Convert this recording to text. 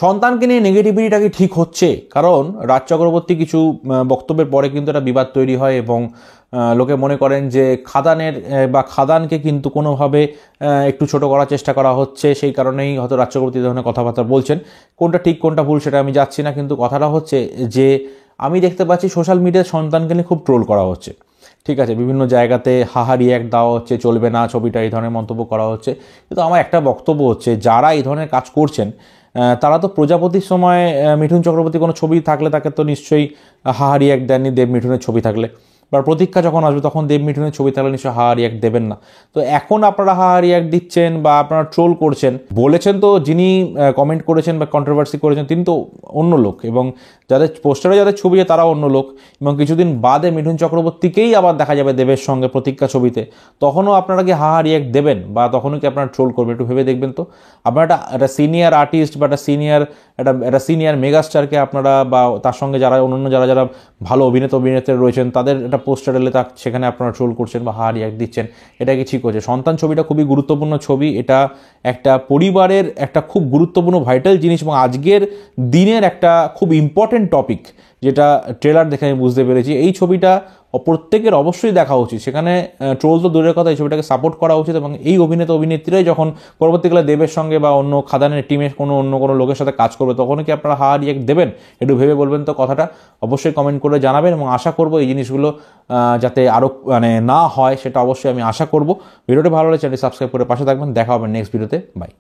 সন্তানকে নিয়ে নেগেটিভিটিটা কি ঠিক হচ্ছে? কারণ রাজ চক্রবর্তী কিছু বক্তব্যের পরে কিন্তু একটা বিবাদ তৈরি হয় এবং লোকে মনে করেন যে খাদানকে কিন্তু কোনোভাবে একটু ছোট করার চেষ্টা করা হচ্ছে, সেই কারণেই হয়তো রাজ চক্রবর্তী ধরনের কথাবার্তা বলছেন। কোনটা ঠিক কোনটা ভুল সেটা আমি যাচ্ছি না, কিন্তু কথাটা হচ্ছে যে আমি দেখতে পাচ্ছি সোশ্যাল মিডিয়ায় সন্তানকে নিয়ে খুব ট্রোল করা হচ্ছে। ঠিক আছে, বিভিন্ন জায়গাতে হাহা রিয়াক্ট দেওয়া হচ্ছে, চলবে না ছবিটা, এই ধরনের মন্তব্য করা হচ্ছে। কিন্তু আমার একটা বক্তব্য হচ্ছে, যারা এই ধরনের কাজ করছেন তারা তো প্রজাপতির সময় মিঠুন চক্রবর্তী কোনো ছবি থাকলে তাকে তো নিশ্চয়ই হাহা রিয়াক্ট দেননি, দেব মিঠুনের ছবি থাকলে। বা প্রতীক্ষা যখন আসবে তখন দেব মিঠুনের ছবি থাকলে নিশ্চয়ই হাহা রিয়াক্ট দেবেন না। তো এখন আপনারা হাহা রিয়াক্ট দিচ্ছেন বা আপনারা ট্রোল করছেন। বলেছেন তো যিনি কমেন্ট করেছেন বা কন্ট্রোভার্সি করেছেন তিনি তো অন্য লোক, এবং যাদের পোস্টারে যাদের ছবি তারা অন্য লোক, এবং কিছুদিন বাদে মিঠুন চক্রবর্তীকেই আবার দেখা যাবে দেবের সঙ্গে প্রতীক্ষা ছবিতে। তখনও আপনারা কি হাহা রিয়াক্ট দেবেন বা তখনও কি আপনারা ট্রোল করবেন? একটু ভেবে দেখবেন তো। আপনারা একটা সিনিয়র আর্টিস্ট বা একটা সিনিয়র মেগাস্টারকে আপনারা বা তার সঙ্গে যারা অন্যান্য যারা ভালো অভিনেত্রী রয়েছেন তাদের একটা পোস্টার এলে সেখানে আপনারা ট্রোল করছেন বা হাহা রিয়াক্ট দিচ্ছেন, এটা কি ঠিক হচ্ছে? সন্তান ছবিটা খুবই গুরুত্বপূর্ণ ছবি, এটা একটা পরিবারের একটা খুব গুরুত্বপূর্ণ ভাইটাল জিনিস এবং আজকের দিনের একটা খুব ইম্পর্টেন্ট টপিক, যেটা ট্রেলার দেখে আমি বুঝতে পেরেছি। এই ছবিটা প্রত্যেকের অবশ্যই দেখা উচিত, সেখানে ট্রোল তো দূরের কথা, এই ছবিটাকে সাপোর্ট করা উচিত। এবং এই অভিনেত্রীরাই যখন পরবর্তীকালে দেবের সঙ্গে বা অন্য খাদানের টিমের অন্য কোনো লোকের সাথে কাজ করবে, তখন কি আপনারা হাহা রিয়াক্ট দেবেন? একটু ভেবে বলবেন তো কথাটা, অবশ্যই কমেন্ট করে জানাবেন। এবং আশা করব এই জিনিসগুলো যাতে আরও না হয়, সেটা অবশ্যই আমি আশা করব। ভিডিওটি ভালো লাগলে চ্যানেলটি সাবস্ক্রাইব করে পাশে থাকবেন। দেখা হবে নেক্সট ভিডিওতে। বাই।